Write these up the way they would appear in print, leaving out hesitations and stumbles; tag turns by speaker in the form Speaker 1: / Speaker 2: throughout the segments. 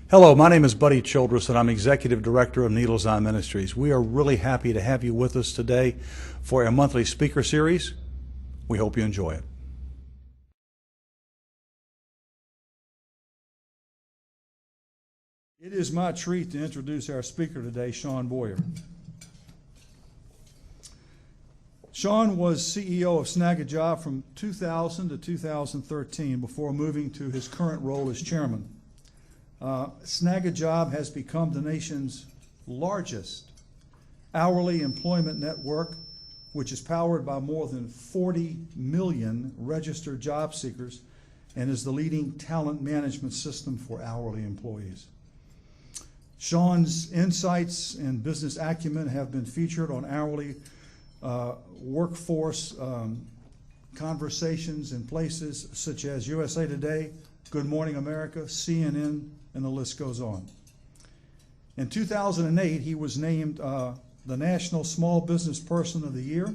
Speaker 1: Hello, my name is Buddy Childress, and I'm Executive Director of Needles Eye Ministries. We are really happy to have you with us today for our monthly speaker series. We hope you enjoy it. It is my treat to introduce our speaker today, Shawn Boyer. Shawn was CEO of Snag-a-Job from 2000 to 2013 before moving to his current role as chairman. Snag-a-Job has become the nation's largest hourly employment network, which is powered by more than 40 million registered job seekers and is the leading talent management system for hourly employees. Shawn's insights and business acumen have been featured on hourly workforce conversations in places such as USA Today, Good Morning America, CNN, and the list goes on. In 2008, he was named the National Small Business Person of the Year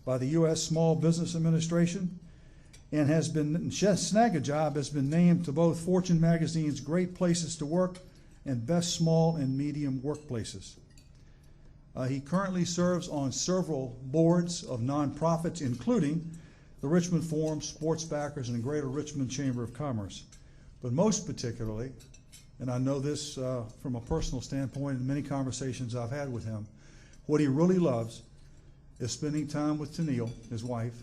Speaker 1: by the U.S. Small Business Administration, and Snag-a-Job has been named to both Fortune magazine's Great Places to Work and Best Small and Medium Workplaces. He currently serves on several boards of nonprofits, including the Richmond Forum, Sports Backers, and the Greater Richmond Chamber of Commerce. But most particularly, and I know this from a personal standpoint in many conversations I've had with him, what he really loves is spending time with Tennille, his wife,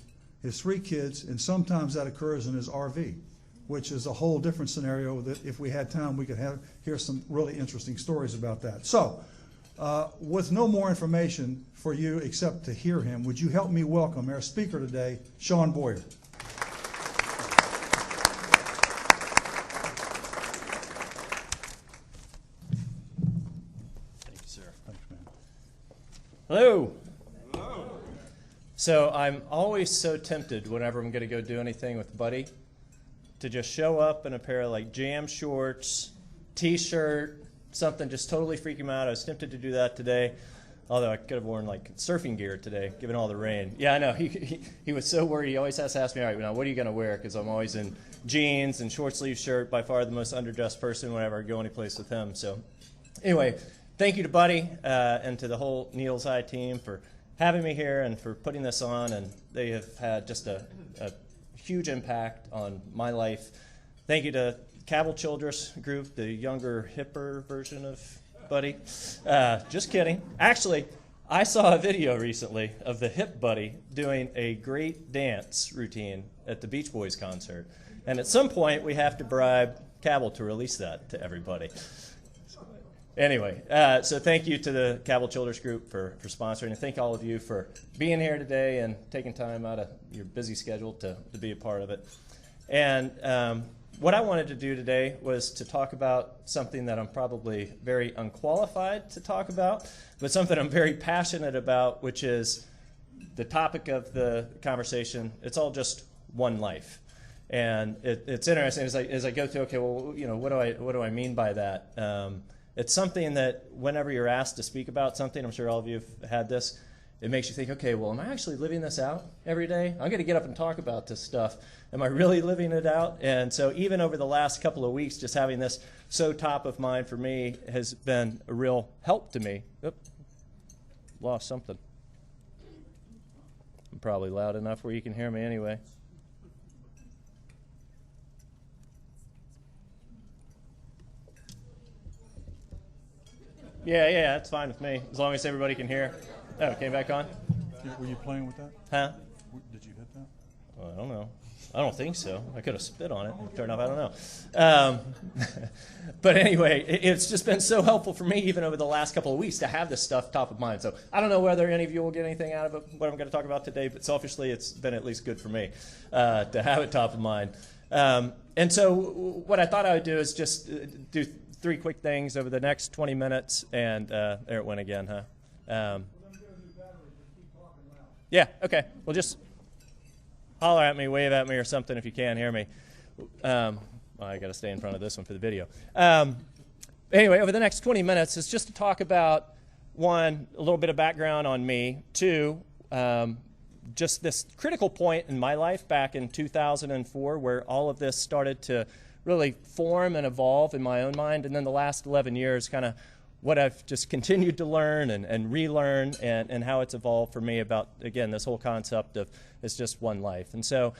Speaker 1: his 3 kids, and sometimes that occurs in his RV, which is a whole different scenario that if we had time we could hear some really interesting stories about that. So, with no more information for you except to hear him, would you help me welcome our speaker today, Shawn Boyer.
Speaker 2: Thank you, sir.
Speaker 1: Thanks, man.
Speaker 2: Hello. Hello. So I'm always so tempted whenever I'm going to go do anything with Buddy to just show up in a pair of like jam shorts, t-shirt, something just totally freak him out. I was tempted to do that today, although I could have worn like surfing gear today, given all the rain. Yeah, I know. He was so worried. He always has to ask me, all right, now what are you going to wear? Because I'm always in jeans and short sleeve shirt, by far the most underdressed person whenever I go any place with him. So anyway, thank you to Buddy and to the whole Needles Eye team for having me here and for putting this on. And they have had just a huge impact on my life. Thank you to Cabell Childress group, the younger, hipper version of Buddy. Just kidding. Actually, I saw a video recently of the hip Buddy doing a great dance routine at the Beach Boys concert. And at some point, we have to bribe Cabell to release that to everybody. Anyway, so thank you to the Cabell Childress group for sponsoring, and thank all of you for being here today and taking time out of your busy schedule to be a part of it. And what I wanted to do today was to talk about something that I'm probably very unqualified to talk about, but something I'm very passionate about, which is the topic of the conversation. It's all just one life. And it's interesting as I go through, okay, well, you know, what do I mean by that? It's something that whenever you're asked to speak about something, I'm sure all of you have had this, it makes you think, okay, well, am I actually living this out every day? I'm going to get up and talk about this stuff. Am I really living it out? And so even over the last couple of weeks, just having this so top of mind for me has been a real help to me. Oop, lost something. I'm probably loud enough where you can hear me anyway. Yeah, that's fine with me, as long as everybody can hear. Oh, it came back on?
Speaker 1: Were you playing with that?
Speaker 2: Huh?
Speaker 1: Did you hit that?
Speaker 2: Well, I don't know. I don't think so. I could have spit on it and turned off. I don't know. But anyway, it's just been so helpful for me even over the last couple of weeks to have this stuff top of mind. So I don't know whether any of you will get anything out of it, what I'm going to talk about today, but selfishly it's been at least good for me to have it top of mind. And so what I thought I would do is just do 3 quick things over the next 20 minutes. And there it went again, huh? Yeah, okay. Well, just holler at me, wave at me or something if you can't hear me. Well, I got to stay in front of this one for the video. Anyway, over the next 20 minutes, it's just to talk about, 1, a little bit of background on me, 2, just this critical point in my life back in 2004 where all of this started to really form and evolve in my own mind. And then the last 11 years, kind of what I've just continued to learn and relearn, and how it's evolved for me about, again, this whole concept of it's just one life. And so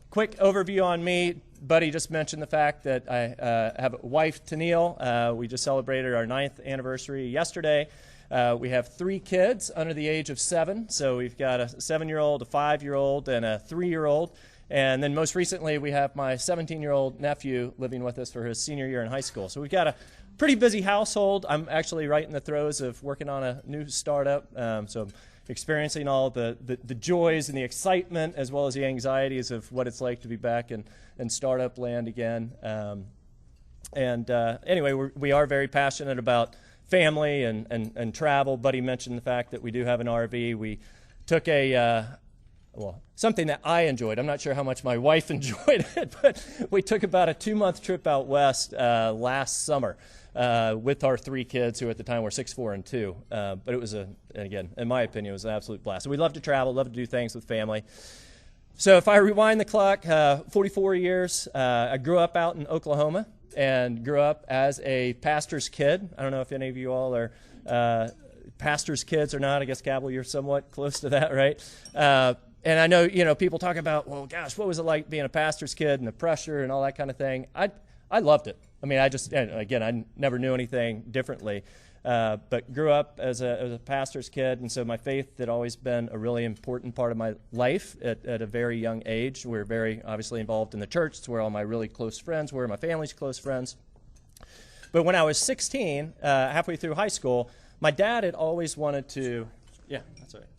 Speaker 2: quick overview on me. Buddy just mentioned the fact that I have a wife, Tennille. We just celebrated our 9th anniversary yesterday. We have 3 kids under the age of 7. So we've got a 7-year-old, a 5-year-old, and a 3-year-old. And then most recently, we have my 17-year-old nephew living with us for his senior year in high school. So we've got a pretty busy household. I'm actually right in the throes of working on a new startup. So I'm experiencing all the joys and the excitement, as well as the anxieties of what it's like to be back in startup land again. Anyway, we are very passionate about family and travel. Buddy mentioned the fact that we do have an RV. We took something that I enjoyed. I'm not sure how much my wife enjoyed it, but we took about a 2-month trip out west last summer with our 3 kids, who at the time were 6, 4, and 2. But it was, again, in my opinion, it was an absolute blast. So we love to travel, love to do things with family. So if I rewind the clock, 44 years, I grew up out in Oklahoma and grew up as a pastor's kid. I don't know if any of you all are pastor's kids or not. I guess, Cabell, you're somewhat close to that, right? And I know, people talk about, well, gosh, what was it like being a pastor's kid and the pressure and all that kind of thing. I loved it. I mean, I never knew anything differently, but grew up as a pastor's kid, and so my faith had always been a really important part of my life at a very young age. We were very obviously involved in the church. It's where all my really close friends were, my family's close friends. But when I was 16, halfway through high school, my dad had always wanted to, yeah, that's all right.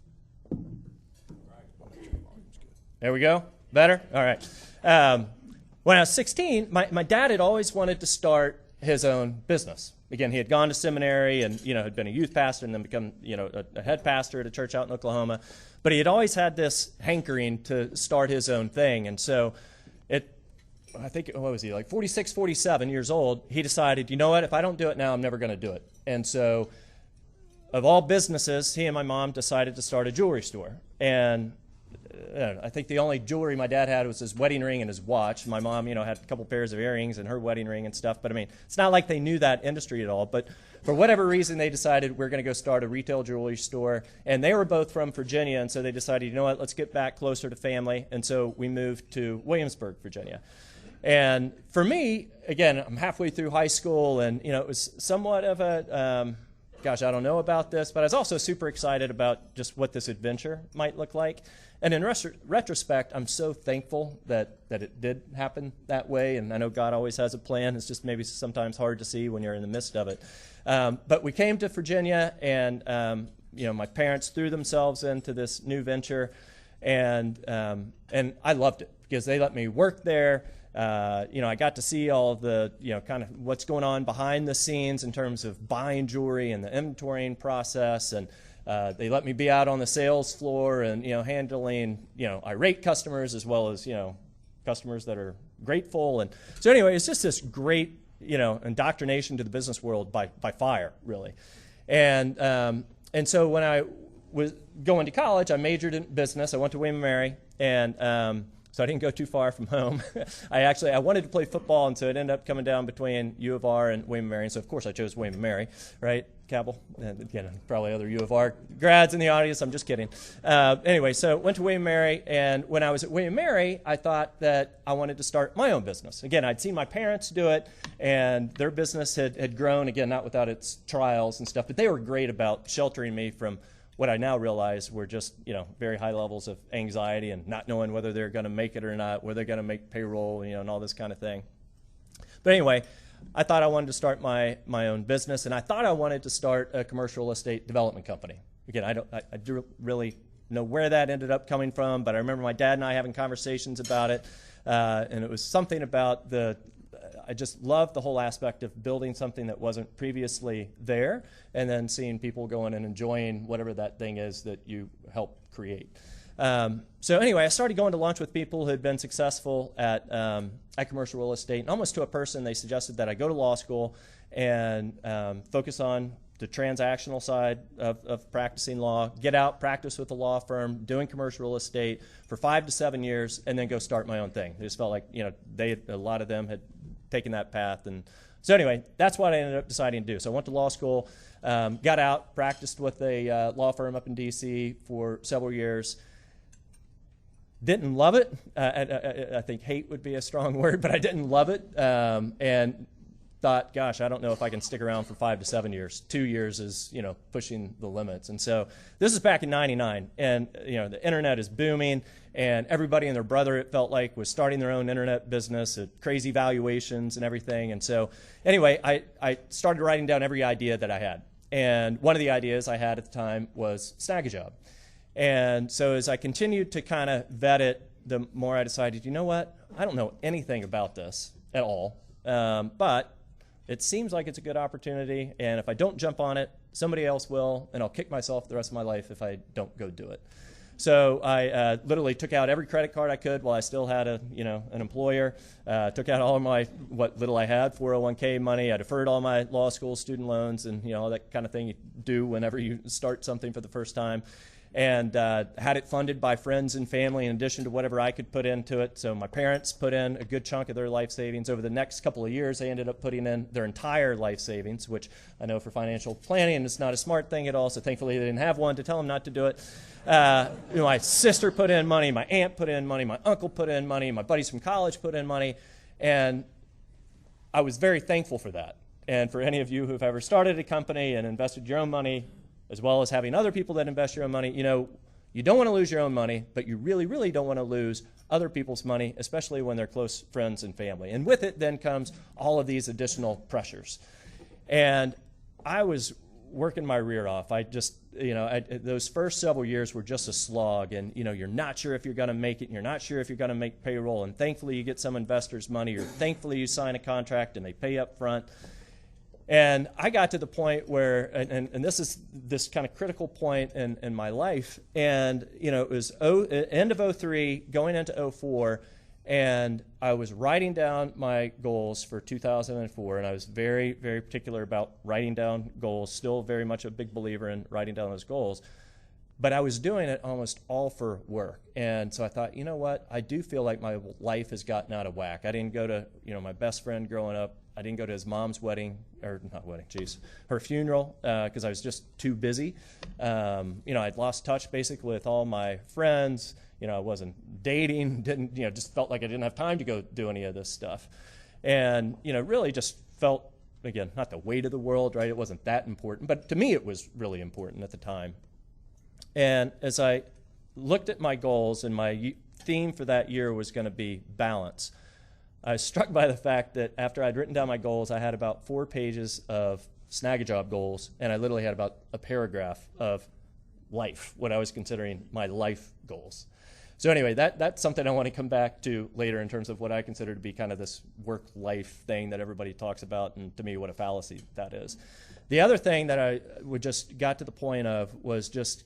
Speaker 2: There we go. Better? All right. When I was 16, my dad had always wanted to start his own business. Again, he had gone to seminary and, had been a youth pastor and then become, a head pastor at a church out in Oklahoma. But he had always had this hankering to start his own thing. And so I think, what was he, like 46, 47 years old, he decided, you know what, if I don't do it now, I'm never going to do it. And so of all businesses, he and my mom decided to start a jewelry store. And I think the only jewelry my dad had was his wedding ring and his watch. My mom, had a couple pairs of earrings and her wedding ring and stuff. But, I mean, it's not like they knew that industry at all. But for whatever reason, they decided we're going to go start a retail jewelry store. And they were both from Virginia, and so they decided, you know what, let's get back closer to family. And so we moved to Williamsburg, Virginia. And for me, again, I'm halfway through high school, and, it was somewhat of a, I don't know about this, but I was also super excited about just what this adventure might look like. And in retrospect, I'm so thankful that it did happen that way. And I know God always has a plan. It's just maybe sometimes hard to see when you're in the midst of it. But we came to Virginia, and my parents threw themselves into this new venture, and I loved it because they let me work there. I got to see all the, kind of what's going on behind the scenes in terms of buying jewelry and the inventorying process, and they let me be out on the sales floor and, handling, irate customers as well as, customers that are grateful. And so anyway, it's just this great, indoctrination to the business world by fire, really. And so when I was going to college, I majored in business. I went to William & Mary, and so I didn't go too far from home. I wanted to play football, and so it ended up coming down between U of R and William & Mary. And so, of course, I chose William & Mary, right, Cabell? And again, probably other U of R grads in the audience. I'm just kidding. Anyway, so went to William & Mary, and when I was at William & Mary, I thought that I wanted to start my own business. Again, I'd seen my parents do it, and their business had grown, again, not without its trials and stuff, but they were great about sheltering me from what I now realize were just, very high levels of anxiety and not knowing whether they're going to make it or not, whether they're going to make payroll, and all this kind of thing. But anyway, I thought I wanted to start my own business, and I thought I wanted to start a commercial real estate development company. Again, I don't really know where that ended up coming from, but I remember my dad and I having conversations about it, and it was something about I just loved the whole aspect of building something that wasn't previously there, and then seeing people going and enjoying whatever that thing is that you help create. So anyway, I started going to lunch with people who had been successful at commercial real estate, and almost to a person they suggested that I go to law school and focus on the transactional side of practicing law, get out, practice with a law firm, doing commercial real estate for 5 to 7 years, and then go start my own thing. It just felt like, a lot of them had taken that path. And so anyway, that's what I ended up deciding to do. So I went to law school, got out, practiced with a law firm up in D.C. for several years. Didn't love it. I think hate would be a strong word, but I didn't love it. And thought, gosh, I don't know if I can stick around for 5 to 7 years. 2 years is, pushing the limits. And so this is back in '99, and, the internet is booming, and everybody and their brother, it felt like, was starting their own internet business at crazy valuations and everything. And so anyway, I started writing down every idea that I had. And one of the ideas I had at the time was snag a job. And so as I continued to kind of vet it, the more I decided, you know what, I don't know anything about this at all, but it seems like it's a good opportunity, and if I don't jump on it, somebody else will, and I'll kick myself the rest of my life if I don't go do it. So I literally took out every credit card I could while I still had an employer. Took out all of my, what little I had, 401k money. I deferred all my law school student loans and all that kind of thing you do whenever you start something for the first time. And had it funded by friends and family in addition to whatever I could put into it. So my parents put in a good chunk of their life savings. Over the next couple of years, they ended up putting in their entire life savings, which I know for financial planning it's not a smart thing at all, so thankfully they didn't have one to tell them not to do it. My sister put in money, my aunt put in money, my uncle put in money, my buddies from college put in money, and I was very thankful for that. And for any of you who've ever started a company and invested your own money, as well as having other people that invest your own money, you don't want to lose your own money, but you really, really don't want to lose other people's money, especially when they're close friends and family. And with it then comes all of these additional pressures. And I was working my rear off. I just, those first several years were just a slog, and, you're not sure if you're going to make it, and you're not sure if you're going to make payroll, and thankfully you get some investors' money, or thankfully you sign a contract and they pay up front. And I got to the point where, and this is this kind of critical point in my life, and it was end of '03, going into '04, and I was writing down my goals for 2004, and I was very, very particular about writing down goals, still very much a big believer in writing down those goals. But I was doing it almost all for work. And so I thought, you know what, I do feel like my life has gotten out of whack. I didn't go to, my best friend growing up, I didn't go to his mom's wedding, or not wedding, her funeral, because I was just too busy. I'd lost touch basically with all my friends. I wasn't dating, just felt like I didn't have time to go do any of this stuff. And, really just felt, again, not the weight of the world, right? It wasn't that important, but to me it was really important at the time. And as I looked at my goals, and my theme for that year was going to be balance, I was struck by the fact that after I'd written down my goals, I had about 4 pages of snag-a-job goals, and I literally had about a paragraph of life, what I was considering my life goals. So anyway, that's something I want to come back to later in terms of what I consider to be kind of this work-life thing that everybody talks about, and to me what a fallacy that is. The other thing that I would just got to the point of was just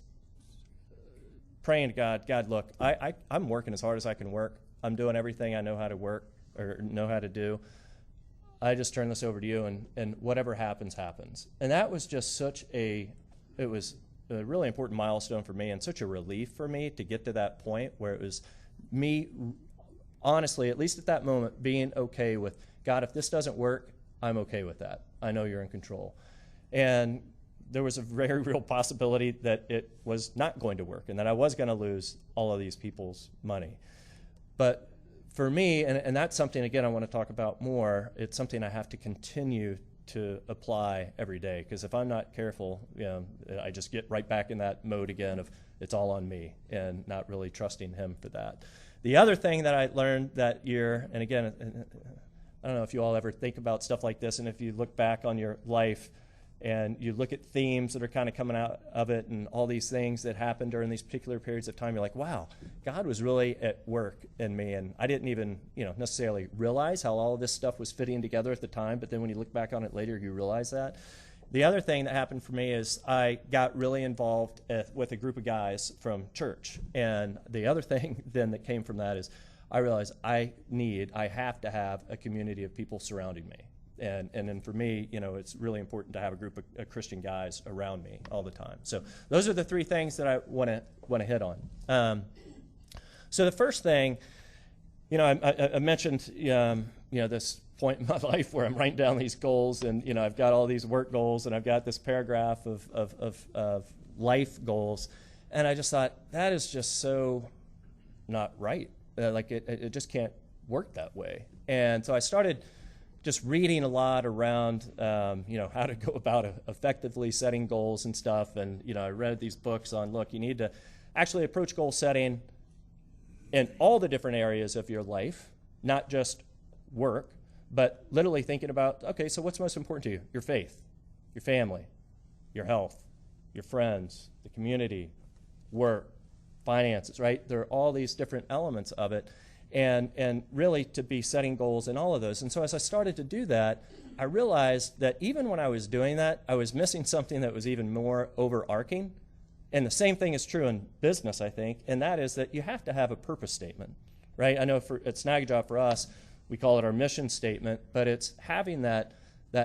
Speaker 2: praying to God, look, I'm working as hard as I can work. I'm doing everything I know how to work or know how to do. I just turn this over to you, and whatever happens, happens. And that was just it was a really important milestone for me, and such a relief for me to get to that point where it was me, honestly, at least at that moment, being okay with, God, if this doesn't work, I'm okay with that. I know you're in control. And there was a very real possibility that it was not going to work and that I was going to lose all of these people's money. But for me, and that's something, again, I want to talk about more, it's something I have to continue to apply every day, because if I'm not careful, I just get right back in that mode again of it's all on me and not really trusting him for that. The other thing that I learned that year, and again, I don't know if you all ever think about stuff like this, and if you look back on your life and you look at themes that are kind of coming out of it and all these things that happened during these particular periods of time, you're like, wow, God was really at work in me. And I didn't even necessarily realize how all of this stuff was fitting together at the time, but then when you look back on it later, you realize that. The other thing that happened for me is I got really involved with a group of guys from church. And the other thing then that came from that is I realized I have to have a community of people surrounding me. And then for me, it's really important to have a group of Christian guys around me all the time. So those are the three things that I want to hit on. So the first thing, I mentioned, this point in my life where I'm writing down these goals, and I've got all these work goals, and I've got this paragraph of life goals, and I just thought that is just so not right. It just can't work that way. And so I started just reading a lot around, how to go about effectively setting goals and stuff. And, I read these books on, look, you need to actually approach goal setting in all the different areas of your life, not just work, but literally thinking about, okay, so what's most important to you? Your faith, your family, your health, your friends, the community, work, finances, right? There are all these different elements of it. And really to be setting goals in all of those. And so as I started to do that, I realized that even when I was doing that, I was missing something that was even more overarching. And the same thing is true in business, I think, and that is that you have to have a purpose statement, right? I know at Snag Job for us, we call it our mission statement, but it's having that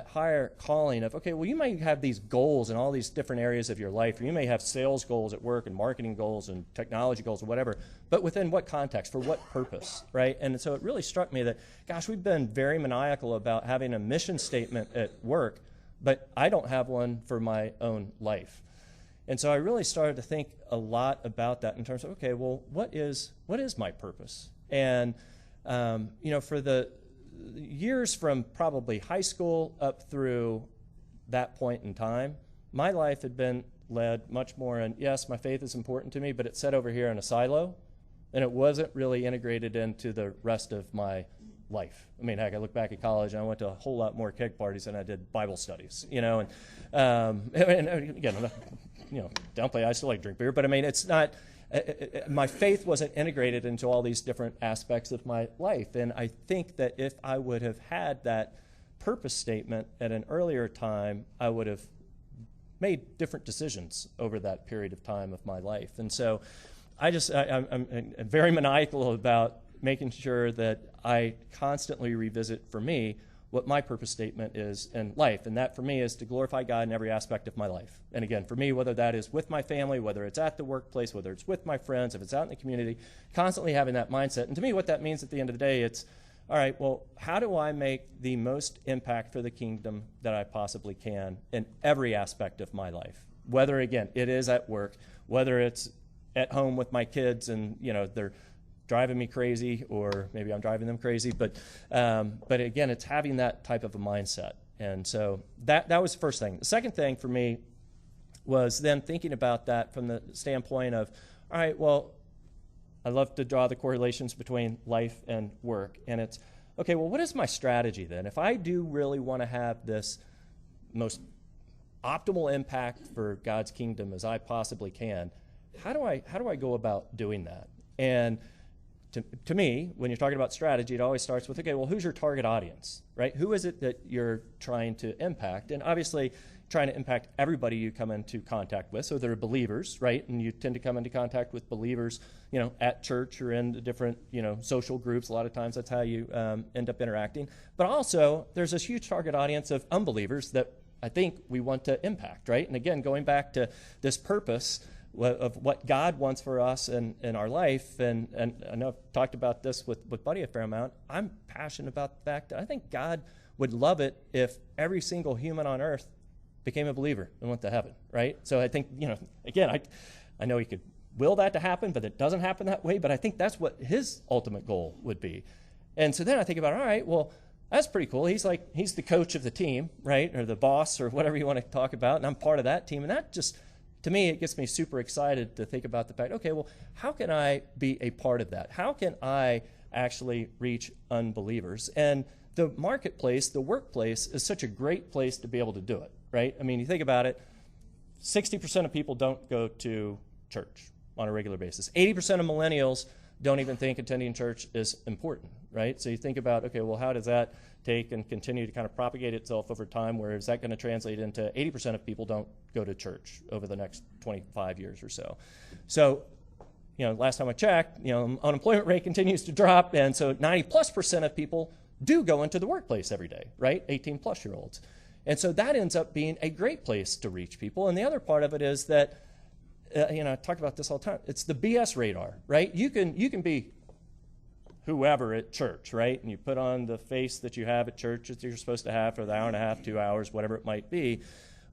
Speaker 2: higher calling of, okay, well, you might have these goals in all these different areas of your life, or you may have sales goals at work and marketing goals and technology goals or whatever, but within what context, for what purpose, right? And so it really struck me that, gosh, we've been very maniacal about having a mission statement at work, but I don't have one for my own life. And so I really started to think a lot about that in terms of, okay, well, what is my purpose? And, for the years from probably high school up through that point in time, my life had been led much more in, yes, my faith is important to me, but it's set over here in a silo, and it wasn't really integrated into the rest of my life. I mean, heck, I look back at college, and I went to a whole lot more keg parties than I did Bible studies, and again, I'm not, downplay, I still like to drink beer, but I mean, it's not, my faith wasn't integrated into all these different aspects of my life. And I think that if I would have had that purpose statement at an earlier time, I would have made different decisions over that period of time of my life. And so I'm very maniacal about making sure that I constantly revisit, for me, what my purpose statement is in life. And that for me is to glorify God in every aspect of my life. And again, for me, whether that is with my family, whether it's at the workplace, whether it's with my friends, if it's out in the community, constantly having that mindset. And to me, what that means at the end of the day, it's, all right, well, how do I make the most impact for the kingdom that I possibly can in every aspect of my life? Whether, again, it is at work, whether it's at home with my kids and, they're driving me crazy, or maybe I'm driving them crazy, but again, it's having that type of a mindset. And so that was the first thing. The second thing for me was then thinking about that from the standpoint of, all right, well, I love to draw the correlations between life and work. And it's, okay, well, what is my strategy then? If I do really want to have this most optimal impact for God's kingdom as I possibly can, how do I go about doing that? And to me, when you're talking about strategy, it always starts with, okay, well, who's your target audience, right? Who is it that you're trying to impact? And obviously, trying to impact everybody you come into contact with. So they're believers, right? And you tend to come into contact with believers, at church or in the different, social groups. A lot of times that's how you end up interacting. But also, there's this huge target audience of unbelievers that I think we want to impact, right? And again, going back to this purpose of what God wants for us in our life, and I know I've talked about this with Buddy a fair amount. I'm passionate about the fact that I think God would love it if every single human on earth became a believer and went to heaven, right? So I think, again, I know he could will that to happen, but it doesn't happen that way, but I think that's what his ultimate goal would be. And so then I think about, all right, well, that's pretty cool. He's the coach of the team, right? Or the boss, or whatever you want to talk about, and I'm part of that team, and that just, to me, it gets me super excited to think about the fact, okay, well, how can I be a part of that? How can I actually reach unbelievers? And the marketplace, the workplace, is such a great place to be able to do it, right? I mean, you think about it, 60% of people don't go to church on a regular basis. 80% of millennials don't even think attending church is important, right? So you think about, okay, well, how does that take and continue to kind of propagate itself over time? Where is that going to translate into 80% of people don't go to church over the next 25 years or so? So, last time I checked, unemployment rate continues to drop, and so 90+% of people do go into the workplace every day, right? 18 plus year olds. And so that ends up being a great place to reach people. And the other part of it is that, I talk about this all the time. It's the BS radar, right? You can be whoever at church, right? And you put on the face that you have at church that you're supposed to have for the hour and a half, 2 hours, whatever it might be.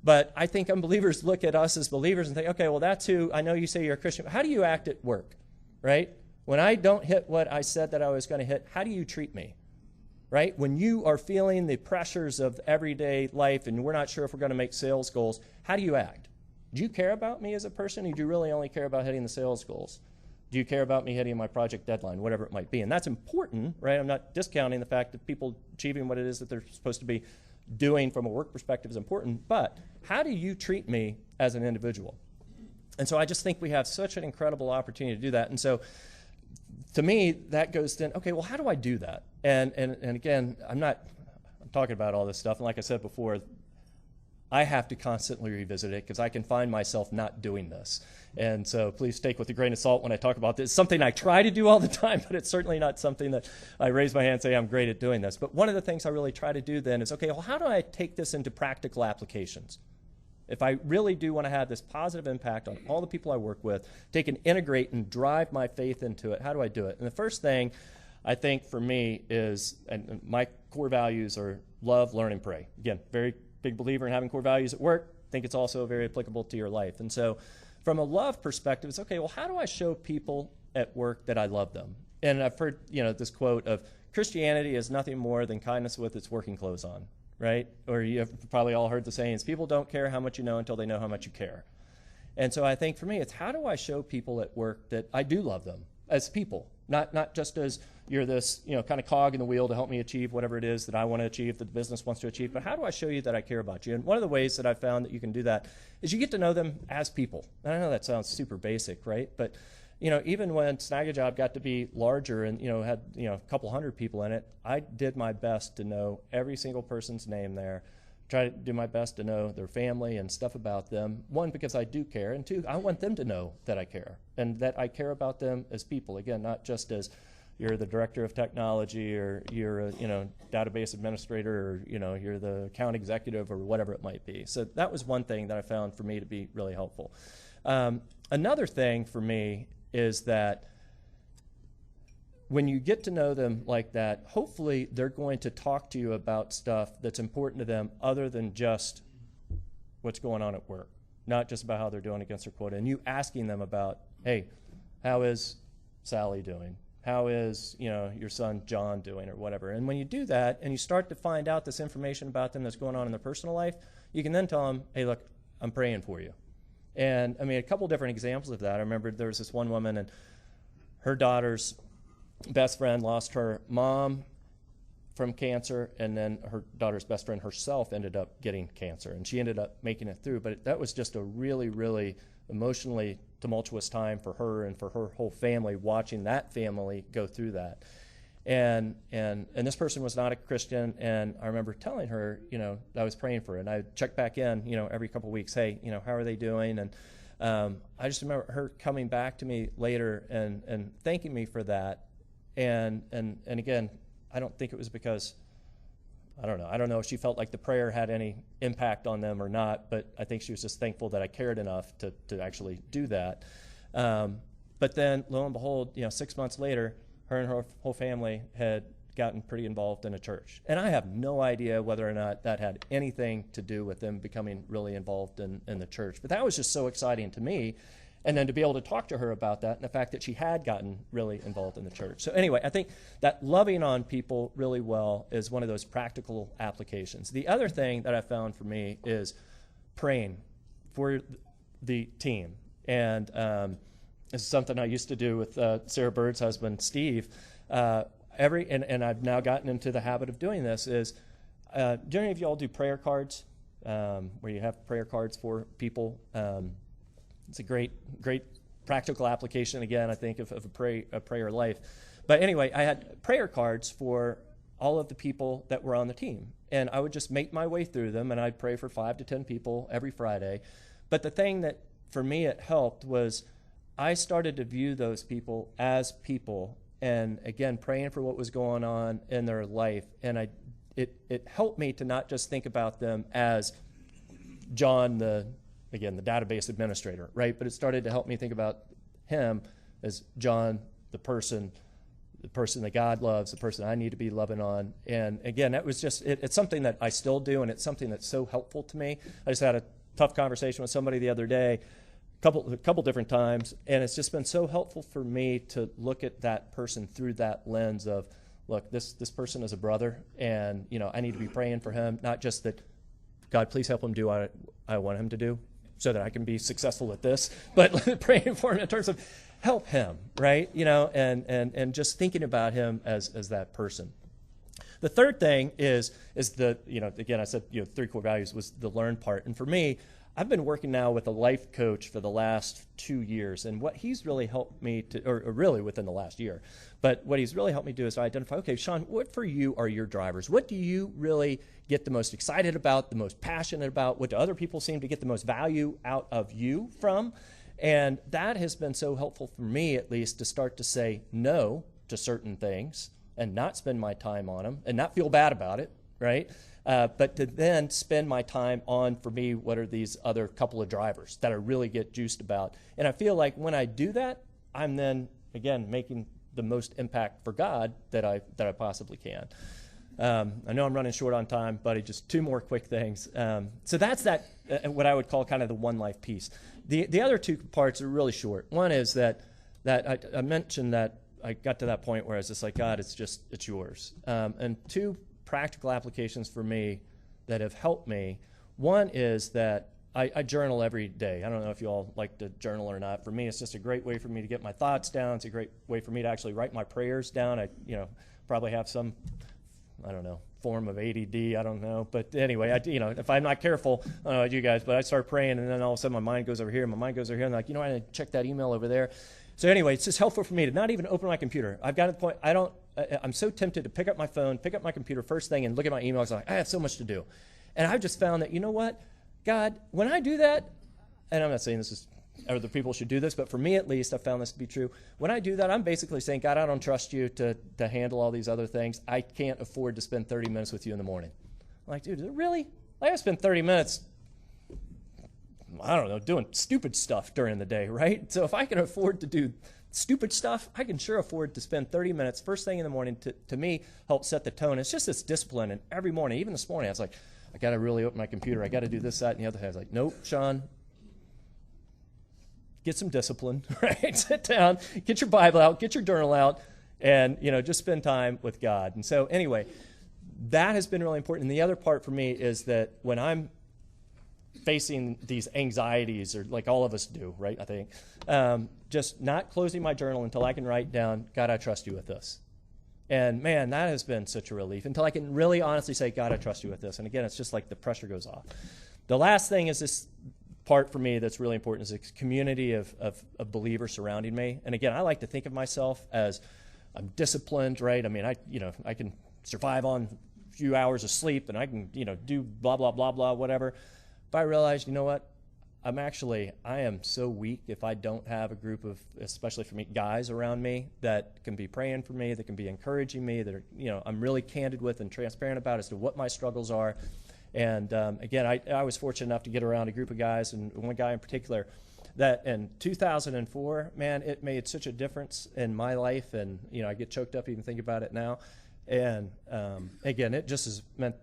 Speaker 2: But I think unbelievers look at us as believers and think, okay, well, that's who, I know you say you're a Christian, but how do you act at work, right? When I don't hit what I said that I was going to hit, how do you treat me, right? When you are feeling the pressures of everyday life and we're not sure if we're going to make sales goals, how do you act? Do you care about me as a person, or do you really only care about hitting the sales goals? Do you care about me hitting my project deadline, whatever it might be? And that's important, right? I'm not discounting the fact that people achieving what it is that they're supposed to be doing from a work perspective is important, but how do you treat me as an individual? And so I just think we have such an incredible opportunity to do that. And so to me, that goes then, okay, well, how do I do that? And again, I'm talking about all this stuff, and like I said before, I have to constantly revisit it because I can find myself not doing this. And so please take with a grain of salt when I talk about this. It's something I try to do all the time, but it's certainly not something that I raise my hand and say I'm great at doing this. But one of the things I really try to do then is, okay, well, how do I take this into practical applications? If I really do want to have this positive impact on all the people I work with, take and integrate and drive my faith into it, how do I do it? And the first thing I think for me is, and my core values are love, learn, and pray. Again, very big believer in having core values at work. I think it's also very applicable to your life. And so from a love perspective, it's okay, well, how do I show people at work that I love them? And I've heard, this quote of Christianity is nothing more than kindness with its working clothes on, right? Or you've probably all heard the sayings, people don't care how much you know until they know how much you care. And so I think for me, it's how do I show people at work that I do love them as people, not just as you're this, kind of cog in the wheel to help me achieve whatever it is that I want to achieve, that the business wants to achieve, but how do I show you that I care about you? And one of the ways that I've found that you can do that is you get to know them as people. And I know that sounds super basic, right? But, even when Snag-a-Job got to be larger and, had, a couple hundred people in it, I did my best to know every single person's name there, try to do my best to know their family and stuff about them. One, because I do care, and two, I want them to know that I care and that I care about them as people. Again, not just as you're the director of technology or you're a database administrator or you're the account executive or whatever it might be. So that was one thing that I found for me to be really helpful. Another thing for me is that when you get to know them like that, hopefully they're going to talk to you about stuff that's important to them other than just what's going on at work, not just about how they're doing against their quota. And you asking them about, hey, how is Sally doing? How is, your son John doing or whatever? And when you do that and you start to find out this information about them that's going on in their personal life, you can then tell them, hey, look, I'm praying for you. And, a couple different examples of that. I remember there was this one woman and her daughter's best friend lost her mom from cancer, and then her daughter's best friend herself ended up getting cancer, and she ended up making it through. But that was just a really, really emotionally tumultuous time for her and for her whole family, watching that family go through that. And this person was not a Christian, and I remember telling her, I was praying for her, and I checked back in, every couple of weeks, hey, how are they doing? And I just remember her coming back to me later and thanking me for that. And again, I don't think it was because, I don't know if she felt like the prayer had any impact on them or not, but I think she was just thankful that I cared enough to actually do that. But then, lo and behold, 6 months later, her and her whole family had gotten pretty involved in a church. And I have no idea whether or not that had anything to do with them becoming really involved in the church. But that was just so exciting to me. And then to be able to talk to her about that and the fact that she had gotten really involved in the church. So anyway, I think that loving on people really well is one of those practical applications. The other thing that I found for me is praying for the team. And this is something I used to do with Sarah Bird's husband, Steve. And I've now gotten into the habit of doing this is, do any of y'all do prayer cards where you have prayer cards for people? It's a great practical application, again, I think, of a prayer life. But anyway, I had prayer cards for all of the people that were on the team. And I would just make my way through them, and I'd pray for 5 to 10 people every Friday. But the thing that, for me, it helped was I started to view those people as people and again, praying for what was going on in their life. And it helped me to not just think about them as John, the database administrator, right? But it started to help me think about him as John, the person that God loves, the person I need to be loving on. And again, that was just, it's something that I still do, and it's something that's so helpful to me. I just had a tough conversation with somebody the other day, a couple different times, and it's just been so helpful for me to look at that person through that lens of, look, this person is a brother, and I need to be praying for him, not just that, God, please help him do what I want him to do so that I can be successful at this, but praying for him in terms of help him, right? And just thinking about him as that person. The third thing is the, again, I said, 3 core values was the learn part. And for me, I've been working now with a life coach for the last 2 years, and what he's really helped me to, or really within the last year, but what he's really helped me do is identify, okay, Shawn, what for you are your drivers? What do you really get the most excited about, the most passionate about? What do other people seem to get the most value out of you from? And that has been so helpful for me, at least, to start to say no to certain things and not spend my time on them and not feel bad about it, right? But to then spend my time on, for me, what are these other couple of drivers that I really get juiced about. And I feel like when I do that, I'm then, again, making the most impact for God that I possibly can. I know I'm running short on time, buddy, just 2 more quick things. So that's that, what I would call kind of the one life piece. The other 2 parts are really short. One is that I mentioned that I got to that point where I was just like, God, it's yours. And 2 practical applications for me that have helped me. One is that I journal every day. I don't know if you all like to journal or not. For me, it's just a great way for me to get my thoughts down. It's a great way for me to actually write my prayers down. I probably have some, I don't know, form of ADD, I don't know. But anyway, if I'm not careful, I don't know about you guys, but I start praying, and then all of a sudden my mind goes over here, my mind goes over here, and I'm like, I didn't check that email over there. So anyway, it's just helpful for me to not even open my computer. I've got to the point, I'm so tempted to pick up my phone, pick up my computer first thing, and look at my emails. I'm like, I have so much to do. And I've just found that, you know what, God, when I do that, and I'm not saying this is, other people should do this, but for me at least, I found this to be true. When I do that, I'm basically saying, God, I don't trust you to handle all these other things. I can't afford to spend 30 minutes with you in the morning. I'm like, dude, really? I gotta spend 30 minutes, I don't know, doing stupid stuff during the day, right? So if I can afford to do stupid stuff, I can sure afford to spend 30 minutes first thing in the morning to me help set the tone. It's just this discipline, and every morning, even this morning, I was like, I got to really open my computer. I got to do this, that, and the other thing. I was like, nope, Shawn, get some discipline, right? Sit down, get your Bible out, get your journal out, and just spend time with God. And so anyway, that has been really important. And the other part for me is that when I'm facing these anxieties, or like all of us do, right, I think, just not closing my journal until I can write down, God, I trust you with this. And man, that has been such a relief, until I can really honestly say, God, I trust you with this. And again, it's just like the pressure goes off. The last thing is this part for me that's really important, is a community of believers surrounding me. And again, I like to think of myself as I'm disciplined, right? I mean, I can survive on a few hours of sleep, and I can, do blah, blah, blah, blah, whatever. But I realized, you know what? I am so weak if I don't have a group of, especially for me, guys around me that can be praying for me, that can be encouraging me, that are, I'm really candid with and transparent about as to what my struggles are. And again, I was fortunate enough to get around a group of guys, and one guy in particular, that in 2004, man, it made such a difference in my life. And, I get choked up even thinking about it now. And again, it just has meant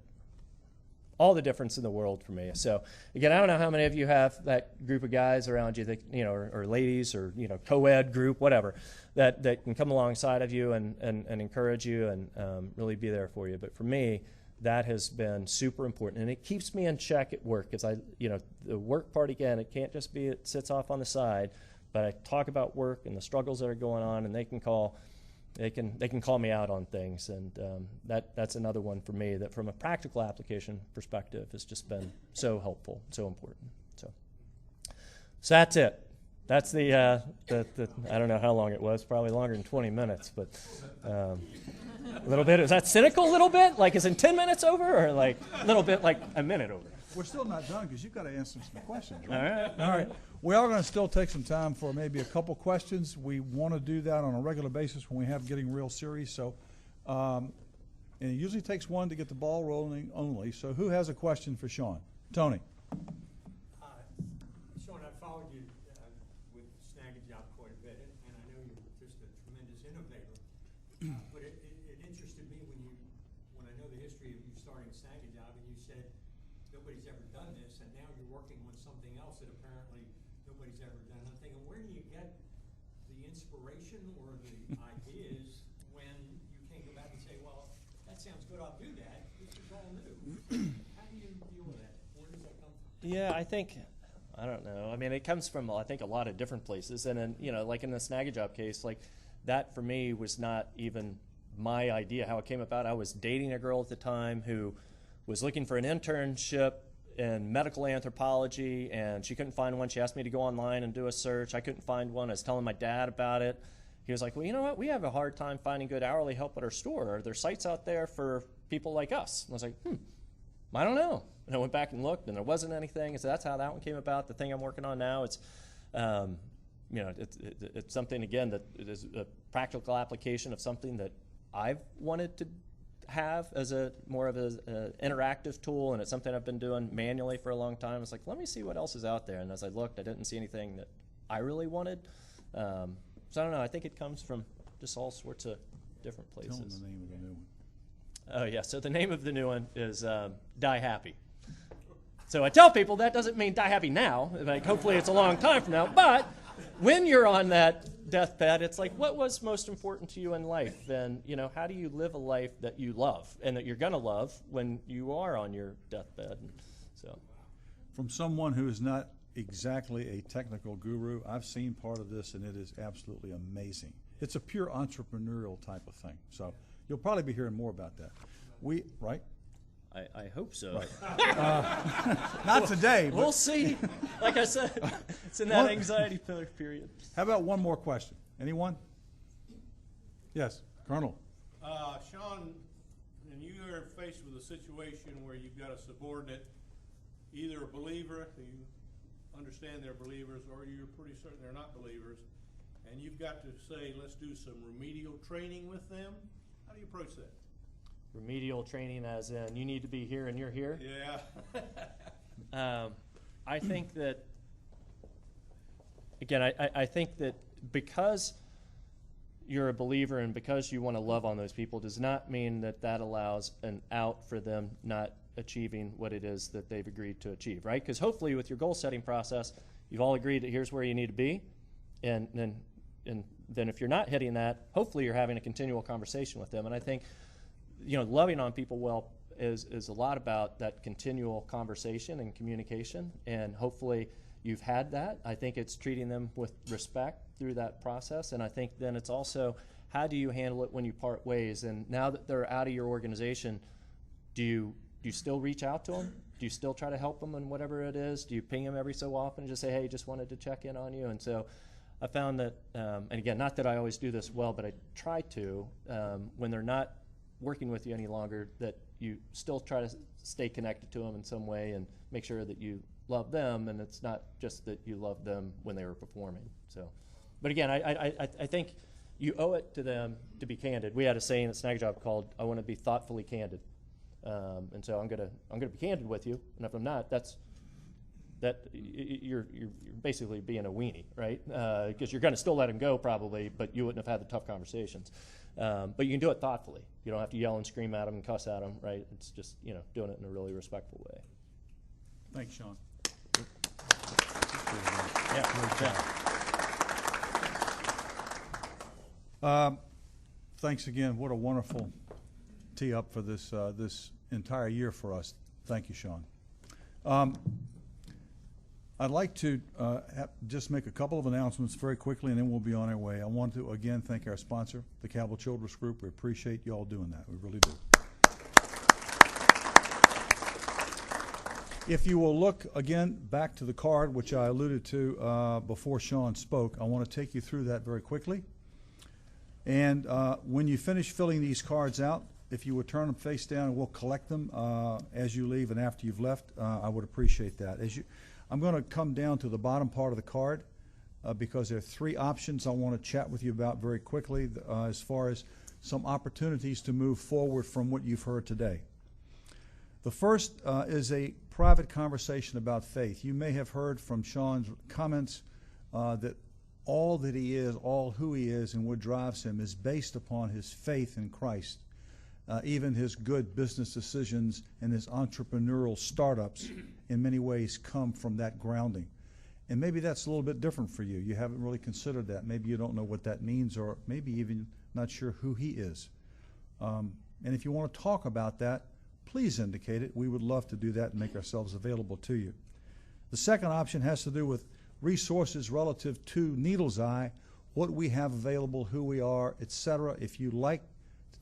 Speaker 2: all the difference in the world for me. So again, I don't know how many of you have that group of guys around you that, or ladies, or, co-ed group, whatever, that can come alongside of you and encourage you and really be there for you. But for me, that has been super important, and it keeps me in check at work, because the work part, again, it can't just be it sits off on the side, but I talk about work and the struggles that are going on, and they can call me out on things. And that's another one for me that, from a practical application perspective, has just been so helpful, so important. So that's it. That's the I don't know how long it was, probably longer than 20 minutes, but a little bit. Is that cynical a little bit? Like, is it 10 minutes over, or like a little bit like a minute over?
Speaker 1: We're still not done because you've got to answer some questions,
Speaker 2: All
Speaker 1: right?
Speaker 2: right.
Speaker 1: All right. We are going to still take some time for maybe a couple questions. We want to do that on a regular basis when we have Getting Real series. So, and it usually takes one to get the ball rolling only. So who has a question for Shawn? Tony.
Speaker 3: Shawn, I followed you with Snag a Job quite a bit, and I know you're just a tremendous innovator. But it interested me when I know the history of you starting Snag a Job, and you said nobody's ever done this, and now you're working on something else that apparently nobody's ever done. I'm thinking, where do you get the inspiration or the ideas when you can't go back and say, well, that sounds good, I'll do that. This is all new. How do you deal with that? Where does that come from?
Speaker 2: Yeah, I don't know. I mean, it comes from, I think, a lot of different places. And then, you know, like in the Snag a Job case, like that for me was not even my idea how it came about. I was dating a girl at the time who was looking for an internship in medical anthropology, and she couldn't find one. She asked me to go online and do a search. I couldn't find one. I was telling my dad about it. He was like, well, you know what? We have a hard time finding good hourly help at our store. Are there sites out there for people like us? And I was like, I don't know. And I went back and looked, and there wasn't anything. And so that's how that one came about. The thing I'm working on now, it's, you know, it's something, again, that is a practical application of something that I've wanted to have as a more of an interactive tool, and it's something I've been doing manually for a long time. It's like, let me see what else is out there. And as I looked, I didn't see anything that I really wanted. So I don't know. I think it comes from just all sorts of different places.
Speaker 1: Tell them the name of the new one.
Speaker 2: Oh, yeah. So the name of the new one is Die Happy. So I tell people that doesn't mean die happy now. Like, hopefully it's a long time from now. But when you're on that deathbed, it's like, what was most important to you in life? And, you know, how do you live a life that you love and that you're going to love when you are on your deathbed? So,
Speaker 1: From someone who is not exactly a technical guru, I've seen part of this, and it is absolutely amazing. It's a pure entrepreneurial type of thing. So you'll probably be hearing more about that. Right?
Speaker 2: I hope so.
Speaker 1: Not today. But
Speaker 2: We'll see. Like I said, it's in that anxiety period.
Speaker 1: how about one more question? Anyone? Yes, Colonel.
Speaker 4: Shawn, when you are faced with a situation where you've got a subordinate, either a believer, who you understand they're believers, or you're pretty certain they're not believers, and you've got to say, let's do some remedial training with them, how do you approach that?
Speaker 2: Remedial training as in you need to be here and you're here?
Speaker 4: Yeah.
Speaker 2: I think that, again, I think that because you're a believer and because you want to love on those people does not mean that that allows an out for them not achieving what it is that they've agreed to achieve, right? Because hopefully with your goal setting process, you've all agreed that here's where you need to be, and then if you're not hitting that, hopefully you're having a continual conversation with them. And I think, you know, loving on people well is a lot about that continual conversation and communication, and hopefully you've had that. I think it's treating them with respect through that process, and I think then it's also how do you handle it when you part ways. And now that they're out of your organization, do you still reach out to them? Do you still try to help them in whatever it is? Do you ping them every so often and just say, hey, just wanted to check in on you? And so I found that, and again, not that I always do this well, but I try to, when they're not working with you any longer, that you still try to stay connected to them in some way and make sure that you love them, and it's not just that you love them when they were performing. So, but again, I think you owe it to them to be candid. We had a saying at Snag Job called "I want to be thoughtfully candid," and so I'm gonna be candid with you, and if I'm not, you're basically being a weenie, right? Because you're going to still let him go probably, but you wouldn't have had the tough conversations. But you can do it thoughtfully. You don't have to yell and scream at him and cuss at him, right? It's just, you know, doing it in a really respectful way.
Speaker 1: Thanks, Shawn. Thanks again. What a wonderful tee up for this this entire year for us. Thank you, Shawn. I'd like to just make a couple of announcements very quickly, and then we'll be on our way. I want to again thank our sponsor, the Cabell Children's Group. We appreciate you all doing that. We really do. If you will look again back to the card, which I alluded to before Shawn spoke, I want to take you through that very quickly. And when you finish filling these cards out, if you would turn them face down, and we'll collect them as you leave and after you've left, I would appreciate that. I'm going to come down to the bottom part of the card because there are 3 options I want to chat with you about very quickly as far as some opportunities to move forward from what you've heard today. The first is a private conversation about faith. You may have heard from Shawn's comments that all that he is, all who he is, and what drives him is based upon his faith in Christ. Even his good business decisions and his entrepreneurial startups in many ways come from that grounding. And maybe that's a little bit different for you. You haven't really considered that. Maybe you don't know what that means, or maybe even not sure who he is. And if you want to talk about that, please indicate it. We would love to do that and make ourselves available to you. The second option has to do with resources relative to Needle's Eye, what we have available, who we are, etc. If you'd like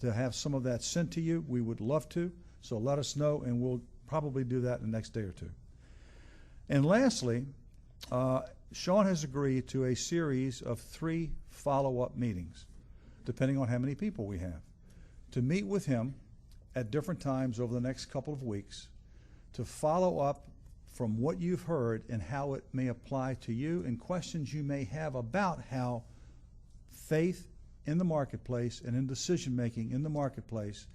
Speaker 1: to have some of that sent to you, we would love to. So let us know, and we'll probably do that in the next day or 2. And lastly, Shawn has agreed to a series of 3 follow-up meetings, depending on how many people we have, to meet with him at different times over the next couple of weeks to follow up from what you've heard and how it may apply to you, and questions you may have about how faith in the marketplace and in decision making in the marketplace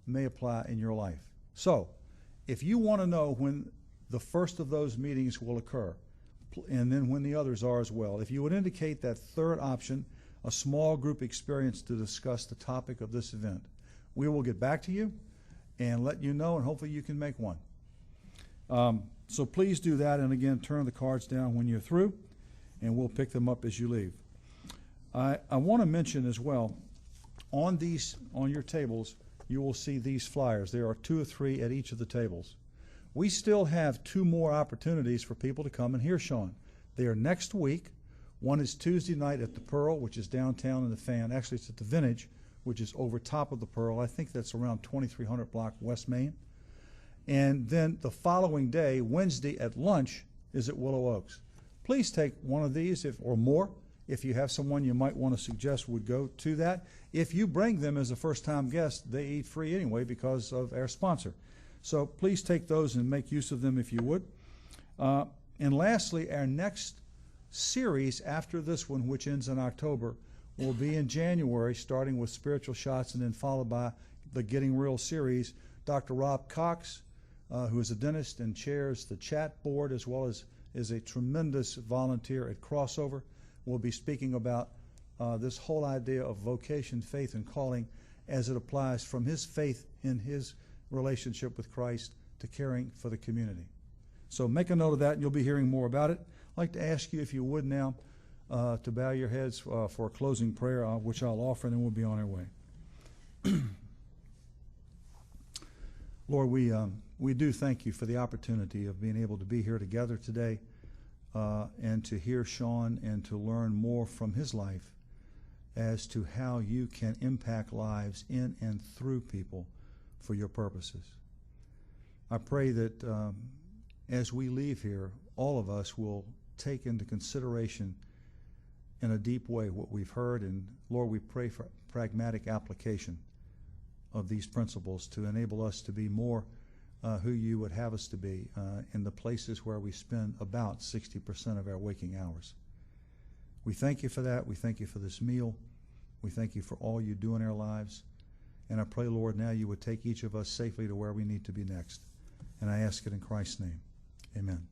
Speaker 1: may apply in your life. So if you want to know when the first of those meetings will occur, and then when the others are as well, if you would indicate that third option, a small group experience to discuss the topic of this event, we will get back to you and let you know, and hopefully you can make one. So please do that, and again, turn the cards down when you're through, and we'll pick them up as you leave. I want to mention as well, on your tables, you will see these flyers. There are 2 or 3 at each of the tables. We still have 2 more opportunities for people to come and hear Shawn. They are next week. One is Tuesday night at the Pearl, which is downtown in the Fan. Actually, it's at the Vintage, which is over top of the Pearl. I think that's around 2300 block West Main. And then the following day, Wednesday at lunch, is at Willow Oaks. Please take one of these or more. If you have someone you might want to suggest would go to that. If you bring them as a first-time guest, they eat free anyway because of our sponsor. So please take those and make use of them if you would. And lastly, our next series after this one, which ends in October, will be in January, starting with Spiritual Shots and then followed by the Getting Real series. Dr. Rob Cox, who is a dentist and chairs the chat board as well as is a tremendous volunteer at Crossover, will be speaking about this whole idea of vocation, faith, and calling as it applies from his faith in his relationship with Christ to caring for the community. So make a note of that, and you'll be hearing more about it. I'd like to ask you, if you would now, to bow your heads for a closing prayer, which I'll offer, and then we'll be on our way. Lord, we do thank you for the opportunity of being able to be here together today and to hear Shawn and to learn more from his life as to how you can impact lives in and through people for your purposes. I pray that as we leave here, all of us will take into consideration in a deep way what we've heard, and Lord, we pray for pragmatic application of these principles to enable us to be more who you would have us to be in the places where we spend about 60% of our waking hours. We thank you for that. We thank you for this meal. We thank you for all you do in our lives. And I pray, Lord, now you would take each of us safely to where we need to be next. And I ask it in Christ's name. Amen.